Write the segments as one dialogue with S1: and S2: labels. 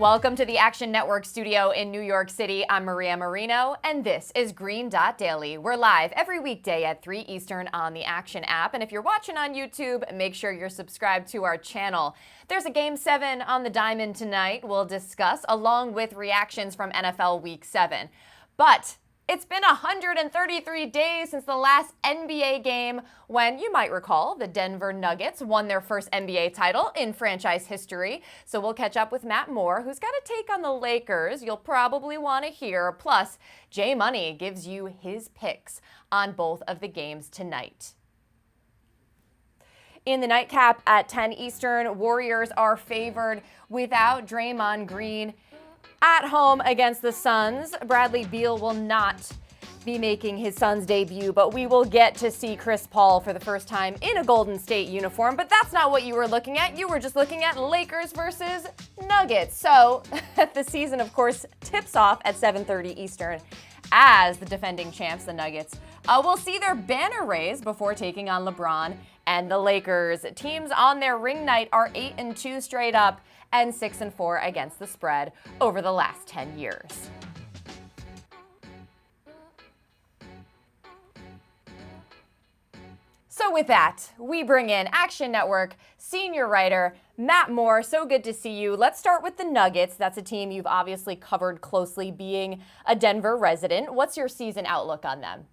S1: Welcome to the Action Network studio in New York City. I'm Maria Marino, and this is Green Dot Daily. We're live every weekday at 3 Eastern on the Action app. And if you're watching on YouTube, make sure you're subscribed to our channel. There's a Game 7 on the diamond tonight we'll discuss, along with reactions from NFL Week 7. But it's been 133 days since the last NBA game when, you might recall, the Denver Nuggets won their first NBA title in franchise history. So we'll catch up with Matt Moore, who's got a take on the Lakers you'll probably want to hear. Plus, Jay Money gives you his picks on both of the games tonight. In the nightcap at 10 Eastern, Warriors are favored without Draymond Green. At home against the Suns, Bradley Beal will not be making his Suns debut, but we will get to see Chris Paul for the first time in a Golden State uniform. But that's not what you were looking at. You were just looking at Lakers versus Nuggets. So the season, of course, tips off at 7:30 Eastern as the defending champs, the Nuggets, will see their banner raised before taking on LeBron and the Lakers. Teams on their ring night are 8-2 straight up and 6-4 against the spread over the last 10 years. So with that, we bring in Action Network senior writer Matt Moore. So good to see you. Let's start with the Nuggets. That's a team you've obviously covered closely, being a Denver resident. What's your season outlook on them?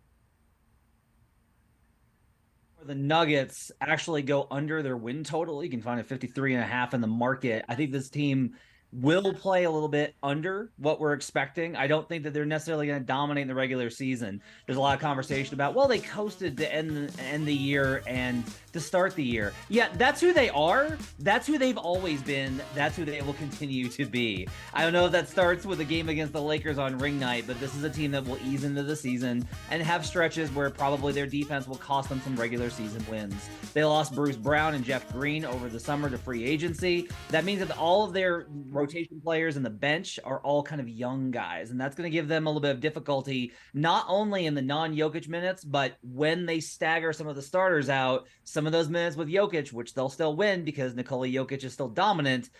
S2: The Nuggets actually go under their win total. You can find a 53.5 in the market. I think this team will play a little bit under what we're expecting. I don't think that they're necessarily going to dominate in the regular season. There's a lot of conversation about, well, they coasted to end the year and to start the year. Yeah, that's who they are. That's who they've always been. That's who they will continue to be. I don't know if that starts with a game against the Lakers on ring night, but this is a team that will ease into the season and have stretches where probably their defense will cost them some regular season wins. They lost Bruce Brown and Jeff Green over the summer to free agency. That means that all of their rotation players and the bench are all kind of young guys, and that's going to give them a little bit of difficulty, not only in the non-Jokic minutes, but when they stagger some of the starters out, some of those minutes with Jokic, which they'll still win because Nikola Jokic is still dominant,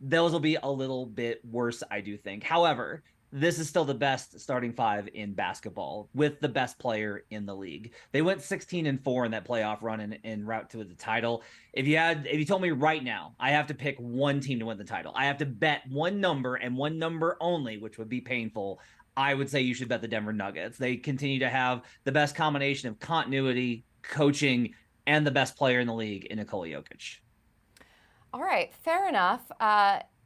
S2: those will be a little bit worse, I do think. However, this is still the best starting five in basketball with the best player in the league. They went 16-4 in that playoff run in route to the title. If you told me right now, I have to pick one team to win the title, I have to bet one number and one number only, which would be painful, I would say you should bet the Denver Nuggets. They continue to have the best combination of continuity, coaching, and the best player in the league in Nikola Jokic.
S1: All right, fair enough.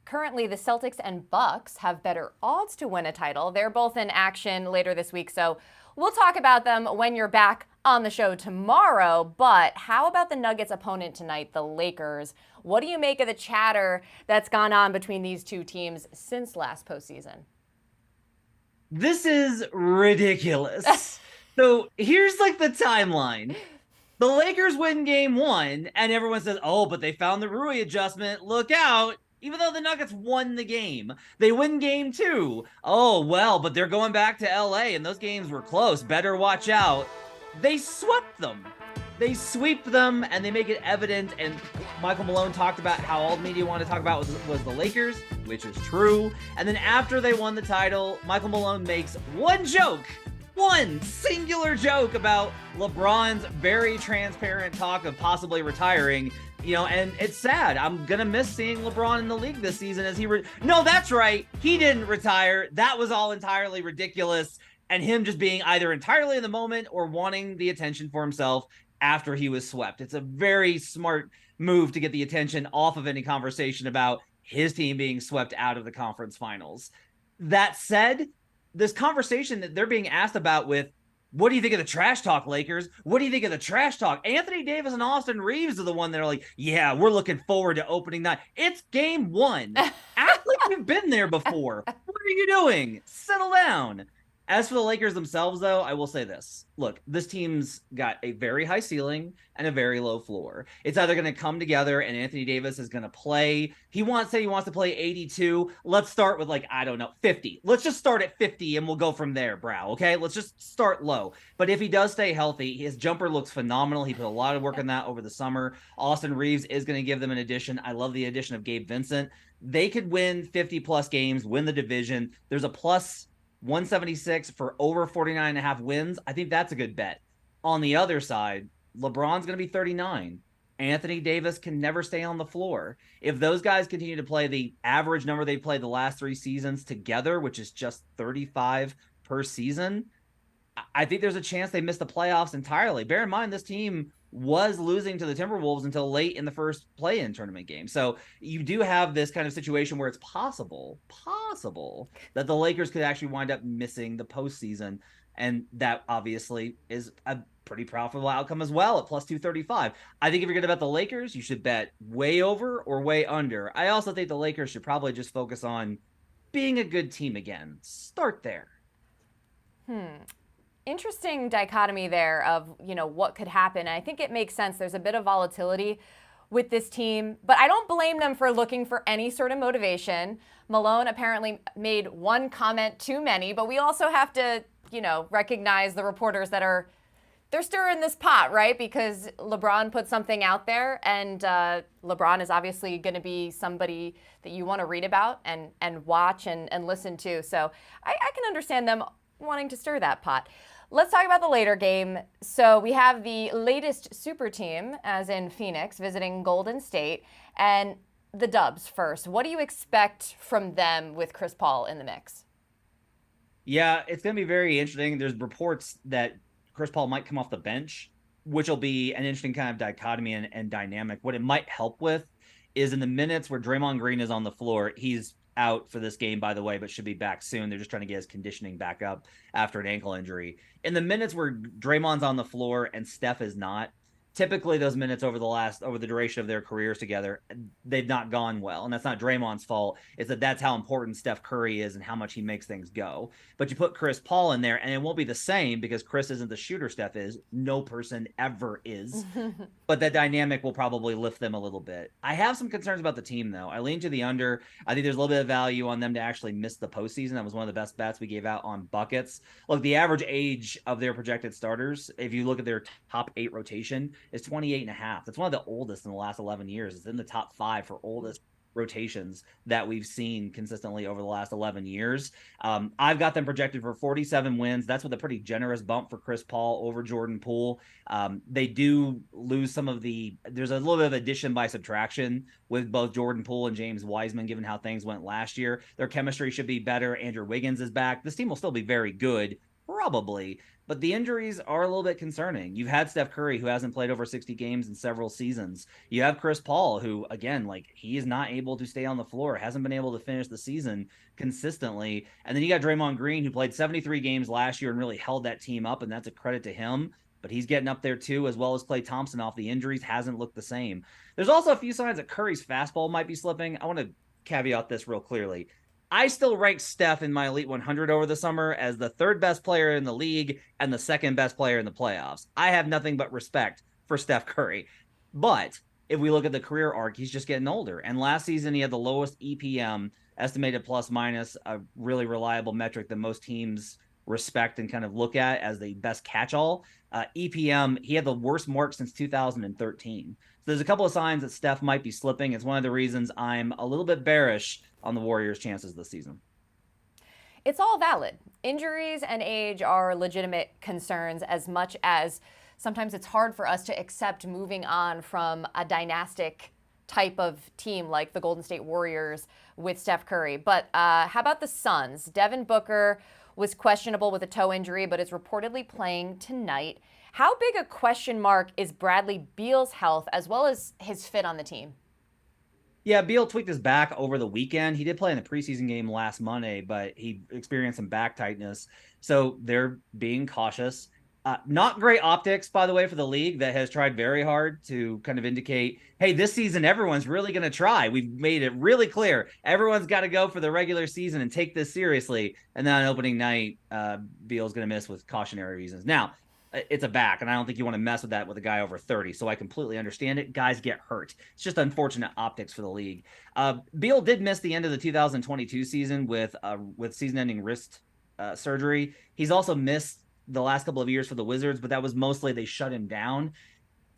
S1: Currently, the Celtics and Bucks have better odds to win a title. They're both in action later this week, so we'll talk about them when you're back on the show tomorrow. But how about the Nuggets' opponent tonight, the Lakers? What do you make of the chatter that's gone on between these two teams since last postseason?
S2: This is ridiculous. So here's like the timeline. The Lakers win game 1, and everyone says, oh, but they found the Rui adjustment. Look out. Even though the Nuggets won the game, they win game 2. Oh, well, but they're going back to LA and those games were close. Better watch out. They swept them. They sweep them and they make it evident. And Michael Malone talked about how all the media wanted to talk about was the Lakers, which is true. And then after they won the title, Michael Malone makes one singular joke about LeBron's very transparent talk of possibly retiring. And it's sad. I'm going to miss seeing LeBron in the league this season as no, that's right. He didn't retire. That was all entirely ridiculous. And him just being either entirely in the moment or wanting the attention for himself after he was swept. It's a very smart move to get the attention off of any conversation about his team being swept out of the conference finals. That said, this conversation that they're being asked about with, what do you think of the trash talk, Lakers? What do you think of the trash talk? Anthony Davis and Austin Reeves are the one that are like, yeah, we're looking forward to opening night. It's game 1. Act like you've been there before. What are you doing? Settle down. As for the Lakers themselves, though, I will say this. Look, this team's got a very high ceiling and a very low floor. It's either going to come together and Anthony Davis is going to play. He wants to play 82. Let's start with, like, I don't know, 50. Let's just start at 50 and we'll go from there, Brow. Okay, let's just start low. But if he does stay healthy, his jumper looks phenomenal. He put a lot of work on that over the summer. Austin Reeves is going to give them an addition. I love the addition of Gabe Vincent. They could win 50 plus games, win the division. There's a plus 176 for over 49 and a half wins. I think that's a good bet. On the other side, LeBron's going to be 39. Anthony Davis can never stay on the floor. If those guys continue to play the average number they played the last 3 seasons together, which is just 35 per season, I think there's a chance they miss the playoffs entirely. Bear in mind, this team was losing to the Timberwolves until late in the first play-in tournament game. So you do have this kind of situation where it's possible that the Lakers could actually wind up missing the postseason. And that obviously is a pretty profitable outcome as well at plus 235. I think if you're going to bet the Lakers, you should bet way over or way under. I also think the Lakers should probably just focus on being a good team again. Start there.
S1: Interesting dichotomy there of, what could happen. I think it makes sense. There's a bit of volatility with this team, but I don't blame them for looking for any sort of motivation. Malone apparently made one comment too many, but we also have to, recognize the reporters that they're stirring this pot, right? Because LeBron put something out there, and LeBron is obviously going to be somebody that you want to read about and watch and listen to. So I can understand them wanting to stir that pot. Let's talk about the later game. So we have the latest super team, as in Phoenix, visiting Golden State, and the Dubs first. What do you expect from them with Chris Paul in the mix?
S2: Yeah, it's going to be very interesting. There's reports that Chris Paul might come off the bench, which will be an interesting kind of dichotomy and dynamic. What it might help with is in the minutes where Draymond Green is on the floor, he's out for this game, by the way, but should be back soon. They're just trying to get his conditioning back up after an ankle injury. In the minutes where Draymond's on the floor and Steph is not, typically those minutes over the duration of their careers together, they've not gone well. And that's not Draymond's fault. It's that's how important Steph Curry is and how much he makes things go. But you put Chris Paul in there and it won't be the same because Chris isn't the shooter Steph is. No person ever is. But that dynamic will probably lift them a little bit. I have some concerns about the team, though. I lean to the under. I think there's a little bit of value on them to actually miss the postseason. That was one of the best bets we gave out on buckets. Look, the average age of their projected starters, if you look at their top 8 rotation, is 28 and a half. That's one of the oldest in the last 11 years. It's in the top 5 for oldest rotations that we've seen consistently over the last 11 years. I've got them projected for 47 wins. That's with a pretty generous bump for Chris Paul over Jordan Poole. They do lose there's a little bit of addition by subtraction with both Jordan Poole and James Wiseman, given how things went last year. Their chemistry should be better. Andrew Wiggins is back. This team will still be very good, probably, but the injuries are a little bit concerning. You've had Steph Curry, who hasn't played over 60 games in several seasons. You have Chris Paul, who, again, he is not able to stay on the floor, hasn't been able to finish the season consistently. And then you got Draymond Green, who played 73 games last year and really held that team up, and that's a credit to him. But he's getting up there too, as well as Klay Thompson off the injuries, hasn't looked the same. There's also a few signs that Curry's fastball might be slipping. I want to caveat this real clearly. I still rank Steph in my Elite 100 over the summer as the 3rd best player in the league and the 2nd best player in the playoffs. I have nothing but respect for Steph Curry. But if we look at the career arc, he's just getting older. And last season, he had the lowest EPM, estimated plus minus, a really reliable metric that most teams respect and kind of look at as the best catch-all. EPM, he had the worst mark since 2013. So there's a couple of signs that Steph might be slipping. It's one of the reasons I'm a little bit bearish on the Warriors' chances this season.
S1: It's all valid. Injuries and age are legitimate concerns, as much as sometimes it's hard for us to accept moving on from a dynastic type of team like the Golden State Warriors with Steph Curry. But how about the Suns? Devin Booker was questionable with a toe injury, but is reportedly playing tonight. How big a question mark is Bradley Beal's health, as well as his fit on the team?
S2: Yeah, Beal tweaked his back over the weekend. He did play in the preseason game last Monday, but he experienced some back tightness. So they're being cautious. Not great optics, by the way, for the league that has tried very hard to kind of indicate, hey, this season, everyone's really going to try. We've made it really clear. Everyone's got to go for the regular season and take this seriously. And then on opening night, Beal's going to miss with cautionary reasons. Now, it's a back, and I don't think you want to mess with that with a guy over 30. So I completely understand it. Guys get hurt. It's just unfortunate optics for the league. Beal did miss the end of the 2022 season with season-ending wrist surgery. He's also missed the last couple of years for the Wizards, but that was mostly they shut him down.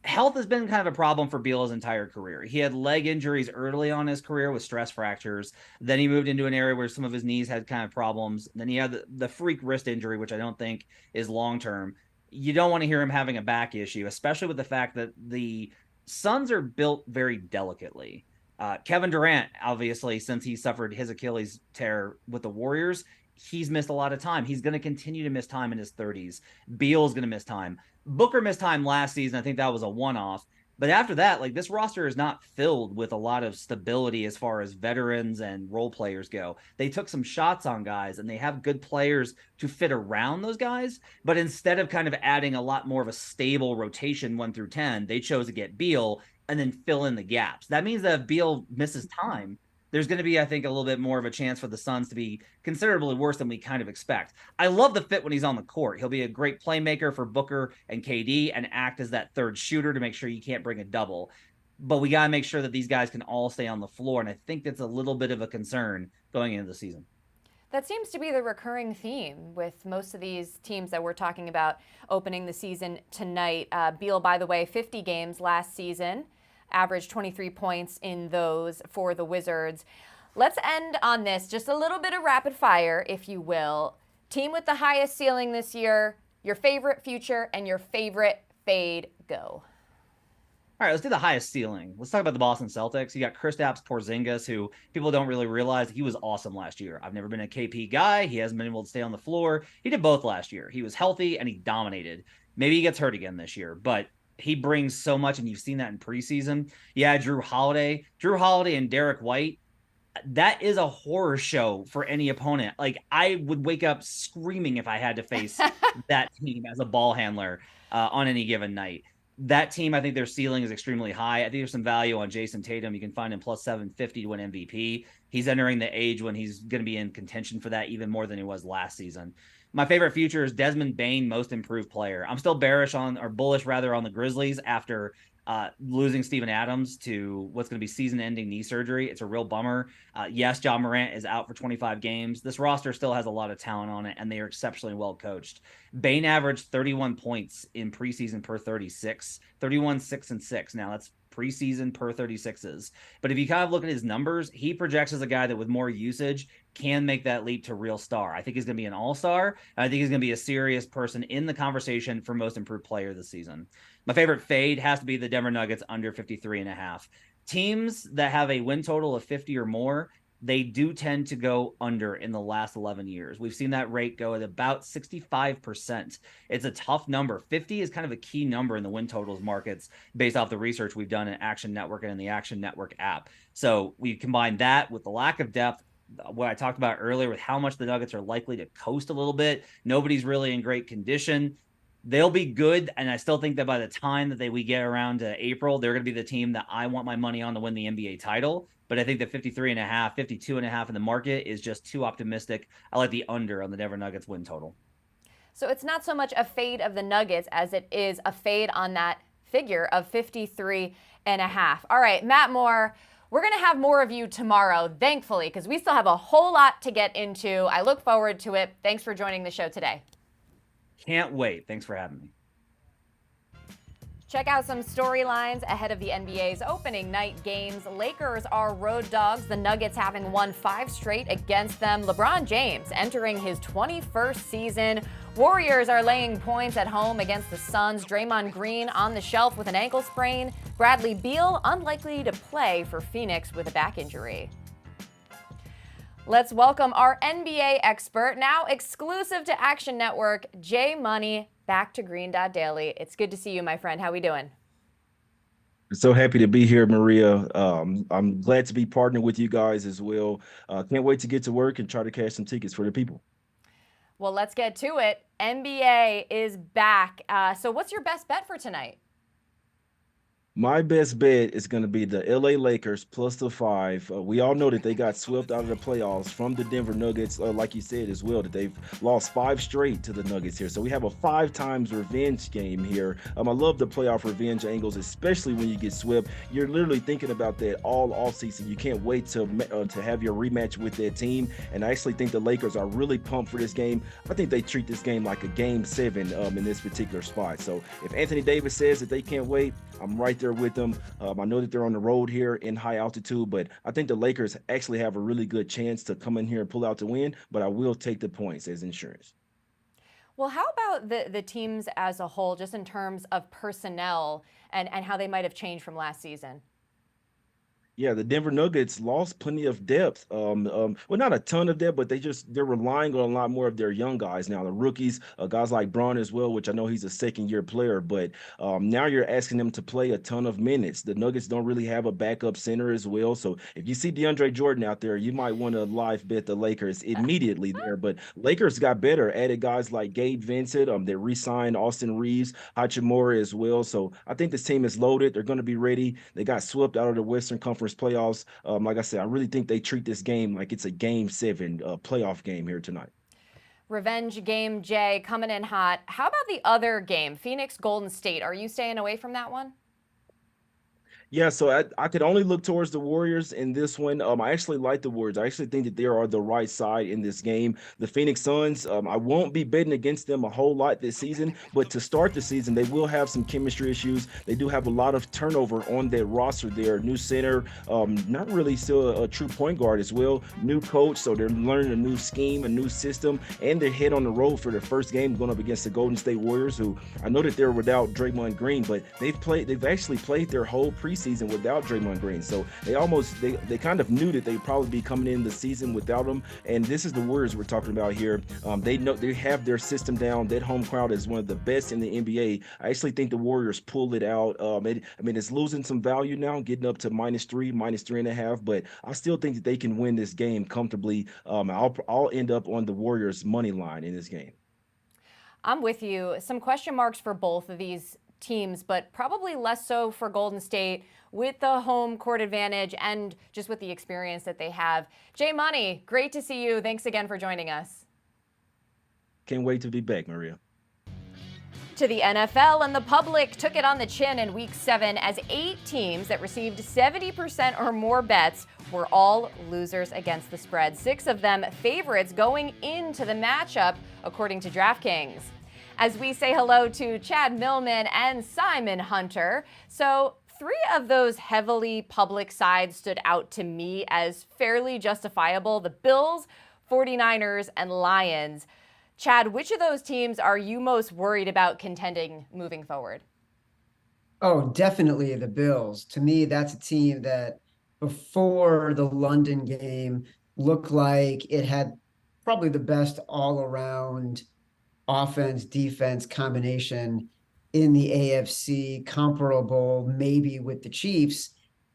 S2: Health has been kind of a problem for Beal his entire career. He had leg injuries early on in his career with stress fractures. Then he moved into an area where some of his knees had kind of problems. Then he had the freak wrist injury, which I don't think is long-term. You don't want to hear him having a back issue, especially with the fact that the Suns are built very delicately. Kevin Durant, obviously, since he suffered his Achilles tear with the Warriors, he's missed a lot of time. He's going to continue to miss time in his 30s. Beal's going to miss time. Booker missed time last season. I think that was a one-off. But after that, like, this roster is not filled with a lot of stability as far as veterans and role players go. They took some shots on guys, and they have good players to fit around those guys. But instead of kind of adding a lot more of a stable rotation 1 through 10, they chose to get Beal and then fill in the gaps. That means that if Beal misses time, there's going to be, I think, a little bit more of a chance for the Suns to be considerably worse than we kind of expect. I love the fit when he's on the court. He'll be a great playmaker for Booker and KD and act as that third shooter to make sure you can't bring a double. But we got to make sure that these guys can all stay on the floor, and I think that's a little bit of a concern going into the season.
S1: That seems to be the recurring theme with most of these teams that we're talking about opening the season tonight. Beal, by the way, 50 games last season. Averaged 23 points in those for the Wizards. Let's end on this. Just a little bit of rapid fire, if you will. Team with the highest ceiling this year, your favorite future, and your favorite fade. Go.
S2: All right, let's do the highest ceiling. Let's talk about the Boston Celtics. You got Kristaps Porzingis, who people don't really realize he was awesome last year. I've never been a KP guy. He hasn't been able to stay on the floor. He did both last year. He was healthy and he dominated. Maybe he gets hurt again this year, but he brings so much, and you've seen that in preseason. Yeah, Drew Holiday and Derek White. That is a horror show for any opponent. Like, I would wake up screaming if I had to face that team as a ball handler on any given night. That team, I think their ceiling is extremely high. I think there's some value on Jason Tatum. You can find him plus 750 to win MVP. He's entering the age when he's going to be in contention for that even more than he was last season. My favorite future is Desmond Bane, most improved player. I'm still bullish on the Grizzlies after losing Steven Adams to what's going to be season-ending knee surgery. It's a real bummer. Yes, John Morant is out for 25 games. This roster still has a lot of talent on it, and they are exceptionally well coached. Bane averaged 31 points in preseason per 36, 31, 6, and 6. Now, that's preseason per 36s. But if you kind of look at his numbers, he projects as a guy that with more usage can make that leap to real star. I think he's going to be an all-star. I think he's going to be a serious person in the conversation for most improved player this season. My favorite fade has to be the Denver Nuggets under 53.5. Teams that have a win total of 50 or more, they do tend to go under in the last 11 years. We've seen that rate go at about 65%. It's a tough number. 50 is kind of a key number in the win totals markets based off the research we've done in Action Network and in the Action Network app. So we combine that with the lack of depth, what I talked about earlier with how much the Nuggets are likely to coast a little bit. Nobody's really in great condition. They'll be good, and I still think that by the time that we get around to April, they're going to be the team that I want my money on to win the NBA title. But I think the 53.5, 52.5 in the market is just too optimistic. I like the under on the Denver Nuggets win total.
S1: So it's not so much a fade of the Nuggets as it is a fade on that figure of 53.5. All right, Matt Moore, we're going to have more of you tomorrow, thankfully, because we still have a whole lot to get into. I look forward to it. Thanks for joining the show today.
S2: Can't wait. Thanks for having me.
S1: Check out some storylines ahead of the NBA's opening night games. Lakers are road dogs, the Nuggets having won 5 straight against them. LeBron James entering his 21st season. Warriors are laying points at home against the Suns. Draymond Green on the shelf with an ankle sprain. Bradley Beal unlikely to play for Phoenix with a back injury. Let's welcome our NBA expert, now exclusive to Action Network, Jay Money, back to Green Dot Daily. It's good to see you, my friend. How are we doing?
S3: So happy to be here, Maria. I'm glad to be partnering with you guys as well. Can't wait to get to work and try to cash some tickets for the people.
S1: Well, let's get to it. NBA is back. So what's your best bet for tonight?
S3: My best bet is going to be the LA Lakers plus the 5. We all know that they got swept out of the playoffs from the Denver Nuggets, like you said as well, that they've lost 5 straight to the Nuggets here. So we have a 5 times revenge game here. I love the playoff revenge angles, especially when you get swept. You're literally thinking about that all offseason. You can't wait to have your rematch with that team. And I actually think the Lakers are really pumped for this game. I think they treat this game like a game 7 in this particular spot. So if Anthony Davis says that they can't wait, I'm right there with them. I know that they're on the road here in high altitude, but I think the Lakers actually have a really good chance to come in here and pull out the win, but I will take the points as insurance.
S1: Well, how about the teams as a whole, just in terms of personnel and how they might have changed from last season?
S3: Yeah, the Denver Nuggets lost plenty of depth. Well, not a ton of depth, but they're relying on a lot more of their young guys now. The rookies, guys like Braun as well, which I know he's a second-year player, but now you're asking them to play a ton of minutes. The Nuggets don't really have a backup center as well, so if you see DeAndre Jordan out there, you might want to live bet the Lakers immediately there. But Lakers got better, added guys like Gabe Vincent. They re-signed Austin Reeves, Hachimura as well. So I think this team is loaded. They're going to be ready. They got swept out of the Western Conference playoffs. Like I said, I really think they treat this game like it's a game 7 playoff game here tonight.
S1: Revenge game, Jay, coming in hot. How about the other game, Phoenix Golden State? Are you staying away from that one?
S3: Yeah, so I could only look towards the Warriors in this one. I actually like the Warriors. I actually think that they are the right side in this game. The Phoenix Suns, I won't be betting against them a whole lot this season, but to start the season, they will have some chemistry issues. They do have a lot of turnover on their roster there. New center, not really still a true point guard as well. New coach, so they're learning a new scheme, a new system, and they're head on the road for their first game going up against the Golden State Warriors, who I know that they're without Draymond Green, but they've actually played their whole preseason without Draymond Green. So they kind of knew that they'd probably be coming in the season without him. And this is the Warriors we're talking about here. They know they have their system down. That home crowd is one of the best in the NBA. I actually think the Warriors pulled it out. It's losing some value now, getting up to -3, -3.5, but I still think that they can win this game comfortably. I'll end up on the Warriors money line in this game.
S1: I'm with you. Some question marks for both of these teams, but probably less so for Golden State with the home court advantage and just with the experience that they have. Jay Money, great to see you. Thanks again for joining us.
S3: Can't wait to be back, Maria.
S1: To the NFL, and the public took it on the chin in Week 7 as 8 teams that received 70% or more bets were all losers against the spread. 6 of them favorites going into the matchup, according to DraftKings. As we say hello to Chad Millman and Simon Hunter. So 3 of those heavily public sides stood out to me as fairly justifiable: the Bills, 49ers, and Lions. Chad, which of those teams are you most worried about contending moving forward?
S4: Oh, definitely the Bills. To me, that's a team that before the London game looked like it had probably the best all-around offense, defense combination in the AFC, comparable maybe with the Chiefs.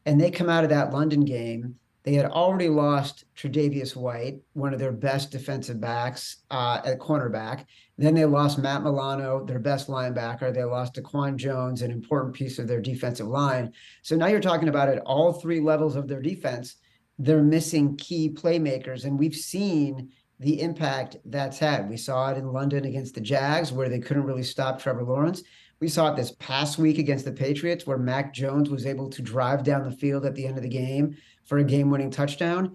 S4: And they come out of that London game. They had already lost Tre'Davious White, one of their best defensive backs at cornerback. Then they lost Matt Milano, their best linebacker. They lost Daquan Jones, an important piece of their defensive line. So now you're talking about at all 3 levels of their defense, they're missing key playmakers. And we've seen the impact that's had. We saw it in London against the Jags, where they couldn't really stop Trevor Lawrence. We saw it this past week against the Patriots, where Mac Jones was able to drive down the field at the end of the game for a game-winning touchdown.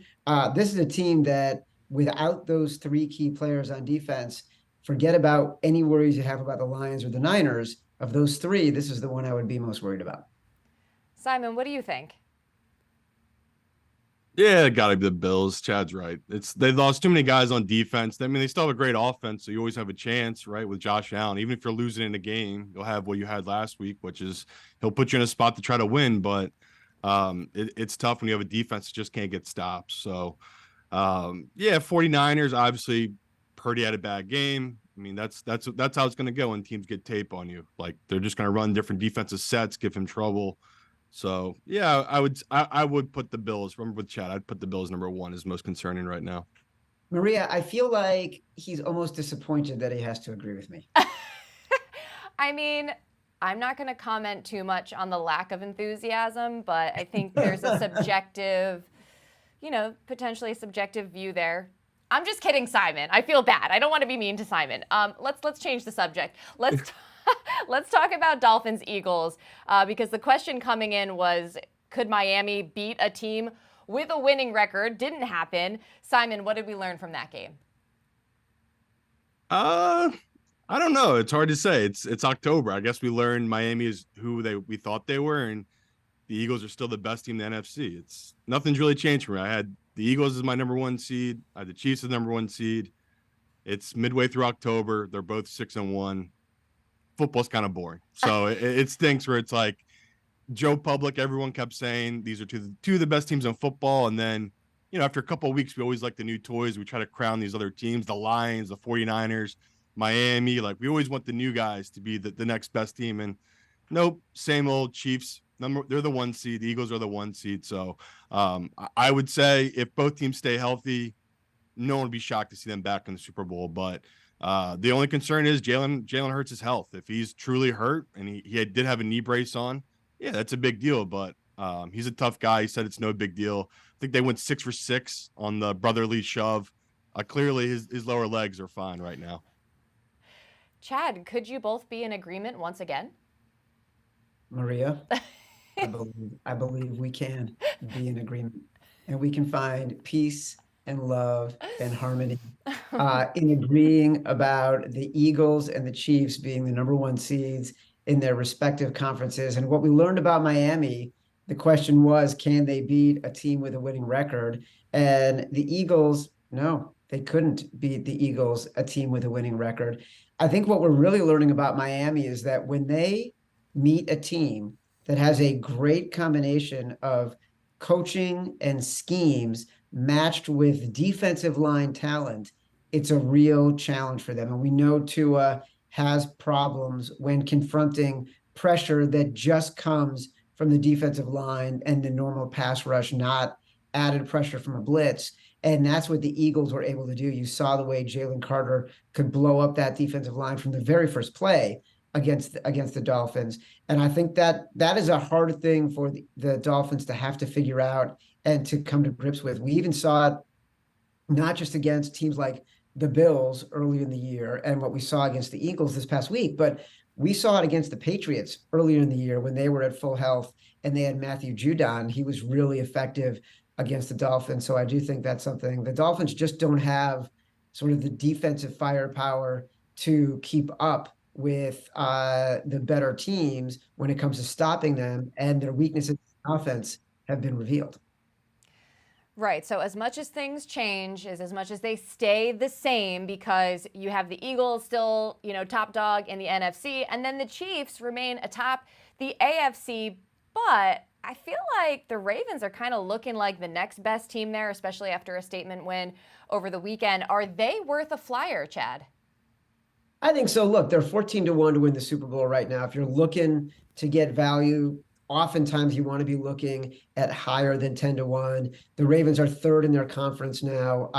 S4: This is a team that, without those 3 key players on defense, forget about any worries you have about the Lions or the Niners. Of those 3, this is the one I would be most worried about.
S1: Simon, what do you think?
S5: Yeah, gotta be the Bills. Chad's right. They lost too many guys on defense. I mean, they still have a great offense, so you always have a chance, right? With Josh Allen, even if you're losing in a game, you'll have what you had last week, which is he'll put you in a spot to try to win. But it's tough when you have a defense that just can't get stops. So, 49ers, obviously, Purdy had a bad game. I mean, that's how it's going to go when teams get tape on you. Like, they're just going to run different defensive sets, give him trouble. So, yeah, I would put the Bills. Remember with Chad, I'd put the Bills number 1 is most concerning right now.
S4: Maria, I feel like he's almost disappointed that he has to agree with me.
S1: I mean, I'm not going to comment too much on the lack of enthusiasm, but I think there's a subjective, potentially a subjective view there. I'm just kidding, Simon. I feel bad. I don't want to be mean to Simon. Let's change the subject. Let's talk about Dolphins Eagles because the question coming in was, could Miami beat a team with a winning record? Didn't happen. Simon, what did we learn from that game?
S5: I don't know. It's hard to say. It's October. I guess we learned Miami is who we thought they were, and the Eagles are still the best team in the NFC. Nothing's really changed for me. I had the Eagles as my number 1 seed. I had the Chiefs as number 1 seed. It's midway through October. They're both 6-1. Football's kind of boring. So it stinks where it's like Joe Public, everyone kept saying these are two of the best teams in football. And then, after a couple of weeks, we always like the new toys. We try to crown these other teams, the Lions, the 49ers, Miami. Like, we always want the new guys to be the next best team. And nope, same old Chiefs. They're the 1 seed. The Eagles are the 1 seed. So I would say if both teams stay healthy, no one would be shocked to see them back in the Super Bowl. But the only concern is Jalen Hurts' health. If he's truly hurt, and he did have a knee brace on, yeah, that's a big deal. But he's a tough guy. He said it's no big deal. I think they went 6 for 6 on the brotherly shove. Clearly, his lower legs are fine right now.
S1: Chad, could you both be in agreement once again?
S4: Maria, I believe we can be in agreement, and we can find peace and love and harmony in agreeing about the Eagles and the Chiefs being the number 1 seeds in their respective conferences. And what we learned about Miami, the question was, can they beat a team with a winning record? And the Eagles, no, they couldn't beat the Eagles, a team with a winning record. I think what we're really learning about Miami is that when they meet a team that has a great combination of coaching and schemes matched with defensive line talent, it's a real challenge for them. And we know Tua has problems when confronting pressure that just comes from the defensive line and the normal pass rush, not added pressure from a blitz. And that's what the Eagles were able to do. You saw the way Jalen Carter could blow up that defensive line from the very first play against the Dolphins. And I think that is a hard thing for the Dolphins to have to figure out and to come to grips with. We even saw it not just against teams like the Bills early in the year and what we saw against the Eagles this past week, but we saw it against the Patriots earlier in the year when they were at full health and they had Matthew Judon. He was really effective against the Dolphins. So I do think that's something. The Dolphins just don't have sort of the defensive firepower to keep up with the better teams when it comes to stopping them, and their weaknesses in offense have been revealed.
S1: Right. So as much as things change, as much as they stay the same, because you have the Eagles still, top dog in the NFC, and then the Chiefs remain atop the AFC. But I feel like the Ravens are kind of looking like the next best team there, especially after a statement win over the weekend. Are they worth a flyer, Chad?
S4: I think so. Look, they're 14-1 to win the Super Bowl right now. If you're looking to get value, oftentimes you want to be looking at higher than 10-1. The Ravens are 3rd in their conference now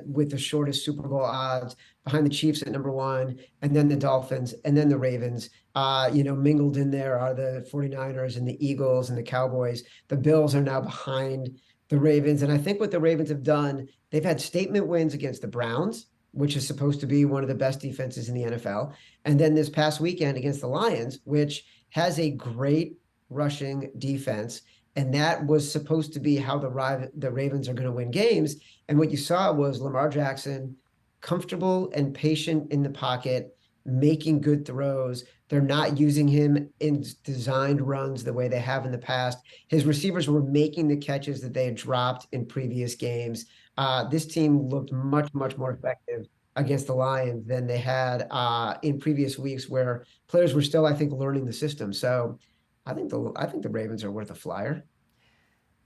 S4: with the shortest Super Bowl odds, behind the Chiefs at number 1, and then the Dolphins, and then the Ravens. Mingled in there are the 49ers and the Eagles and the Cowboys. The Bills are now behind the Ravens. And I think what the Ravens have done, they've had statement wins against the Browns, which is supposed to be one of the best defenses in the NFL. And then this past weekend against the Lions, which has a great rushing defense. And that was supposed to be how the Ravens are going to win games. And what you saw was Lamar Jackson, comfortable and patient in the pocket, making good throws. They're not using him in designed runs the way they have in the past. His receivers were making the catches that they had dropped in previous games. This team looked much, much more effective against the Lions than they had in previous weeks, where players were still, I think, learning the system. So I think the Ravens are worth a flyer.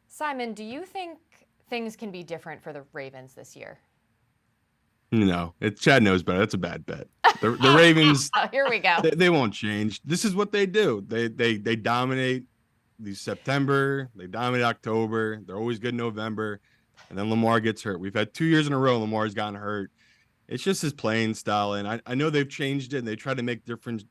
S1: Simon, do you think things can be different for the Ravens this year?
S5: No, Chad knows better. That's a bad bet. The Ravens.
S1: Here we go.
S5: They won't change. This is what they do. They dominate these September. They dominate October. They're always good in November. and then Lamar gets hurt. We've had 2 years in a row Lamar's gotten hurt. It's just his playing style, and I know they've changed it and they try to make different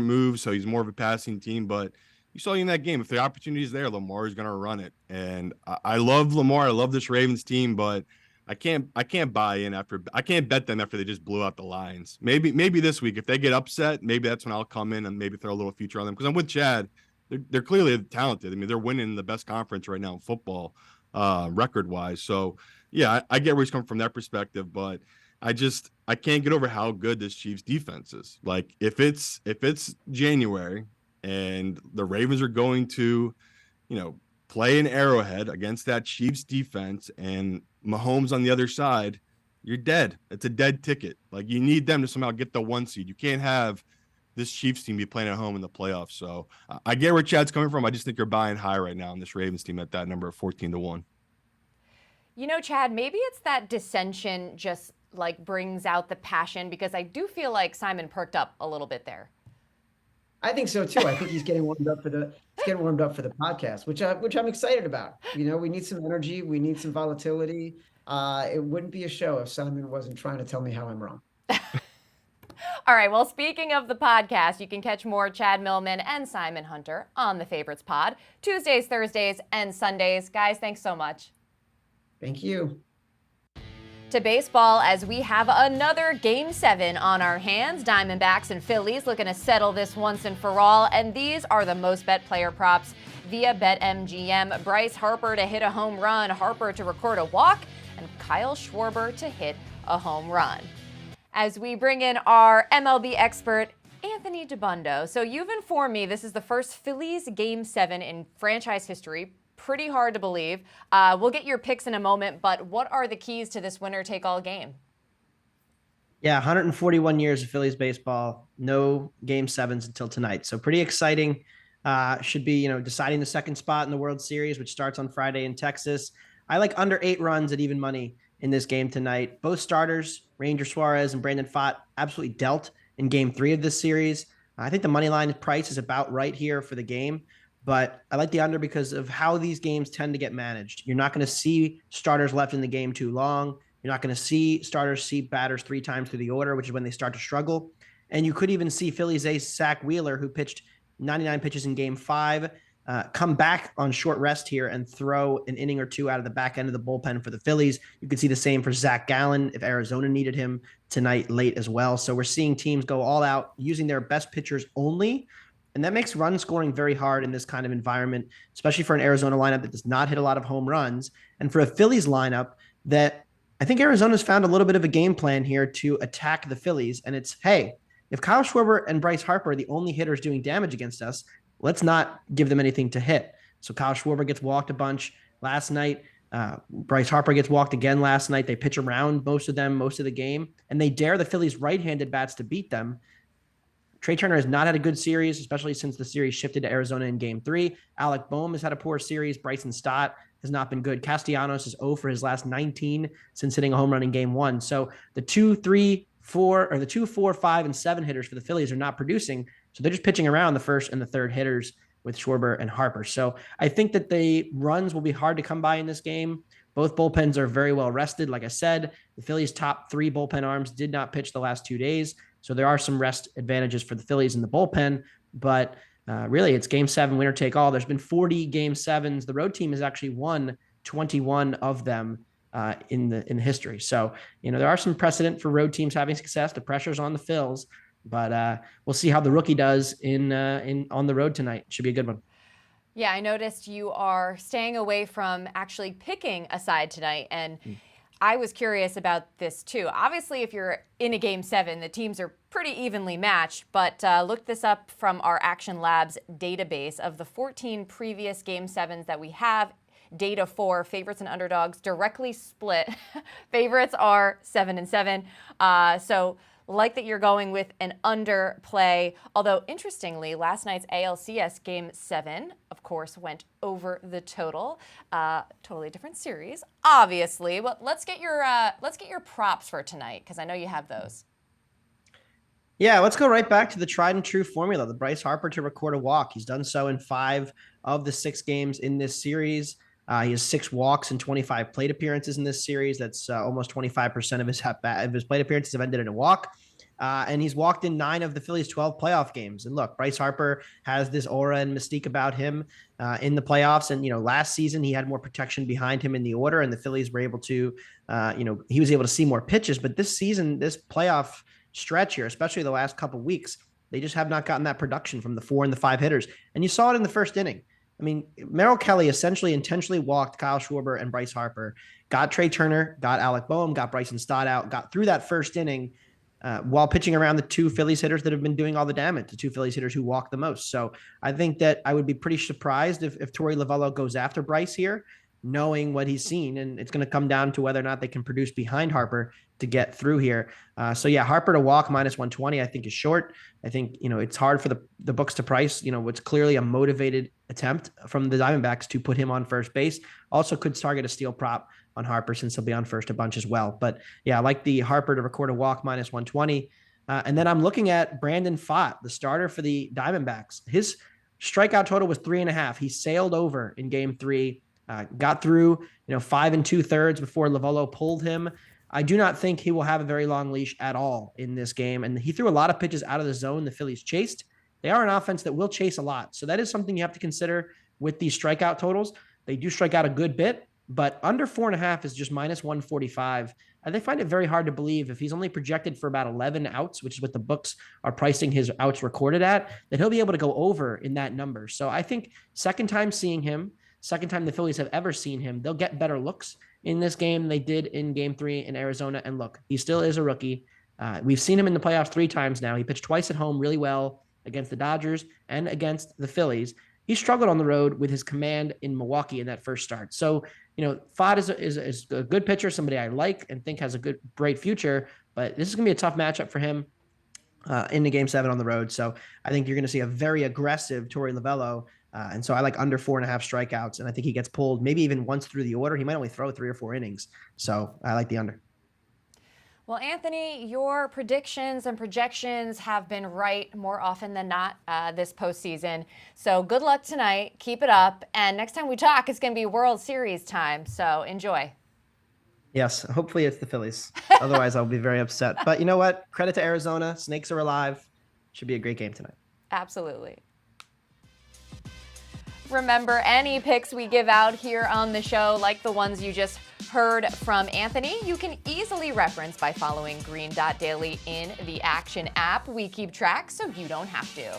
S5: moves so he's more of a passing team, but you saw in that game, if the opportunity is there, Lamar is going to run it. And I love Lamar. I love this Ravens team, but I can't buy in I can't bet them after they just blew out the Lions. Maybe this week, if they get upset, maybe that's when I'll come in and maybe throw a little future on them. Because I'm with Chad. They're clearly talented. I mean, they're winning the best conference right now in football, record wise. So yeah, I get where he's coming from that perspective, but I can't get over how good this Chiefs defense is. Like if it's January and the Ravens are going to, play an Arrowhead against that Chiefs defense and Mahomes on the other side, you're dead. It's a dead ticket. Like you need them to somehow get the 1 seed. You can't have this Chiefs team be playing at home in the playoffs. So I get where Chad's coming from. I just think you're buying high right now on this Ravens team at that number of 14-1.
S1: Chad, maybe it's that dissension just like brings out the passion, because I do feel like Simon perked up a little bit there.
S4: I think so too. I think he's getting warmed up for the podcast, which I'm excited about. We need some energy, we need some volatility. It wouldn't be a show if Simon wasn't trying to tell me how I'm wrong.
S1: All right. Well, speaking of the podcast, you can catch more Chad Millman and Simon Hunter on the Favorites Pod Tuesdays, Thursdays, and Sundays. Guys, thanks so much.
S4: Thank you.
S1: To baseball, as we have another Game 7 on our hands. Diamondbacks and Phillies looking to settle this once and for all, and these are the most bet player props via BetMGM. Bryce Harper to hit a home run, Harper to record a walk, and Kyle Schwarber to hit a home run. As we bring in our MLB expert, Anthony Dabbundo. So you've informed me this is the first Phillies Game 7 in franchise history. Pretty hard to believe. We'll get your picks in a moment, but what are the keys to this winner-take-all game?
S6: Yeah, 141 years of Phillies baseball, no Game 7s until tonight. So pretty exciting. Should be, deciding the second spot in the World Series, which starts on Friday in Texas. I like under 8 runs at even money in this game tonight. Both starters, Ranger Suarez and Brandon Pfaadt, absolutely dealt in Game 3 of this series. I think the money line price is about right here for the game. But I like the under because of how these games tend to get managed. You're not going to see starters left in the game too long. You're not going to see starters see batters 3 times through the order, which is when they start to struggle. And you could even see Phillies ace Zach Wheeler, who pitched 99 pitches in Game 5, come back on short rest here and throw an inning or 2 out of the back end of the bullpen for the Phillies. You could see the same for Zach Gallen if Arizona needed him tonight late as well. So we're seeing teams go all out using their best pitchers only. And that makes run scoring very hard in this kind of environment, especially for an Arizona lineup that does not hit a lot of home runs. And for a Phillies lineup that I think Arizona's found a little bit of a game plan here to attack the Phillies. And it's, hey, if Kyle Schwarber and Bryce Harper are the only hitters doing damage against us, let's not give them anything to hit. So Kyle Schwarber gets walked a bunch last night. Bryce Harper gets walked again last night. They pitch around most of the game, and they dare the Phillies right-handed bats to beat them. Trey Turner has not had a good series, especially since the series shifted to Arizona in Game 3. Alec Boehm has had a poor series. Bryson Stott has not been good. Castellanos is 0 for his last 19 since hitting a home run in Game 1. So the 2, 3, 4, or the 2, 4, 5, and 7 hitters for the Phillies are not producing. So they're just pitching around the first and the third hitters with Schwarber and Harper. So I think that the runs will be hard to come by in this game. Both bullpens are very well rested. Like I said, the Phillies' top 3 bullpen arms did not pitch the last 2 days. So there are some rest advantages for the Phillies in the bullpen, but really it's Game 7, winner take all. There's been 40 Game 7s. The road team has actually won 21 of them in the history. So, there are some precedent for road teams having success. The pressure's on the Phils, but we'll see how the rookie does on the road tonight. Should be a good one.
S1: Yeah, I noticed you are staying away from actually picking a side tonight, and I was curious about this too. Obviously, if you're in a Game 7, the teams are pretty evenly matched, but looked this up from our Action Labs database. Of the 14 previous Game 7s that we have, data for favorites and underdogs directly split. Favorites are 7-7. So like that you're going with an underplay. Although, interestingly, last night's ALCS Game 7, of course, went over the total. Totally different series, obviously. But let's get your props for tonight, because I know you have those.
S6: Yeah, let's go right back to the tried and true formula, the Bryce Harper to record a walk. He's done so in 5 of the 6 games in this series. He has 6 walks and 25 plate appearances in this series. That's almost 25% of his plate appearances have ended in a walk. And he's walked in 9 of the Phillies' 12 playoff games. And look, Bryce Harper has this aura and mystique about him in the playoffs. And, last season he had more protection behind him in the order, and the Phillies were able to, he was able to see more pitches. But this season, this playoff stretch here, especially the last couple of weeks, they just have not gotten that production from the 4 and the 5 hitters. And you saw it in the first inning. I mean, Merrill Kelly essentially intentionally walked Kyle Schwarber and Bryce Harper, got Trey Turner, got Alec Boehm, got Bryson Stott out, got through that first inning while pitching around the 2 Phillies hitters that have been doing all the damage, the 2 Phillies hitters who walk the most. So I think that I would be pretty surprised if Torey Lovullo goes after Bryce here, knowing what he's seen. And it's going to come down to whether or not they can produce behind Harper to get through here. So yeah, Harper to walk -120, I think is short. I think, it's hard for the books to price, what's clearly a motivated attempt from the Diamondbacks to put him on first base. Also could target a steal prop on Harper since he'll be on first a bunch as well. But yeah, I like the Harper to record a walk -120. And then I'm looking at Brandon Pfaadt, the starter for the Diamondbacks. His strikeout total was 3.5. He sailed over in game 3, got through, 5 2/3 before Lovullo pulled him. I do not think he will have a very long leash at all in this game. And he threw a lot of pitches out of the zone the Phillies chased. They are an offense that will chase a lot. So that is something you have to consider with these strikeout totals. They do strike out a good bit, but under 4.5 is just -145. And they find it very hard to believe if he's only projected for about 11 outs, which is what the books are pricing his outs recorded at, that he'll be able to go over in that number. So I think second time seeing him, second time the Phillies have ever seen him, they'll get better looks in this game. They did in game 3 in Arizona. And look, he still is a rookie. We've seen him in the playoffs 3 times now. He pitched twice at home really well against the Dodgers and against the Phillies. He struggled on the road with his command in Milwaukee in that first start. So, Pfaadt is a good pitcher, somebody I like and think has a bright future, but this is going to be a tough matchup for him in the game 7 on the road. So I think you're going to see a very aggressive Torey Lovullo. And so I like under 4.5 strikeouts, and I think he gets pulled maybe even once through the order. He might only throw 3 or 4 innings. So I like the under.
S1: Well, Anthony, your predictions and projections have been right more often than not this postseason. So good luck tonight. Keep it up. And next time we talk, it's going to be World Series time. So enjoy.
S6: Yes, hopefully it's the Phillies. Otherwise, I'll be very upset. But you know what? Credit to Arizona. Snakes are alive. Should be a great game tonight.
S1: Absolutely. Remember, any picks we give out here on the show, like the ones you just heard from Anthony, you can easily reference by following Green Dot Daily in the Action app. We keep track so you don't have to.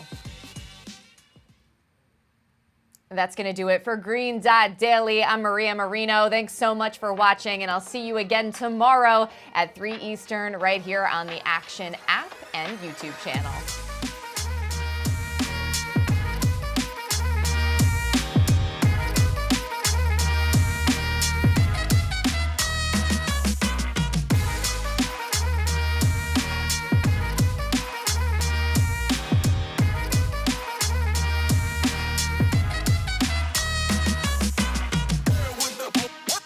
S1: That's going to do it for Green Dot Daily. I'm Maria Marino. Thanks so much for watching, and I'll see you again tomorrow at 3 Eastern right here on the Action app and YouTube channel.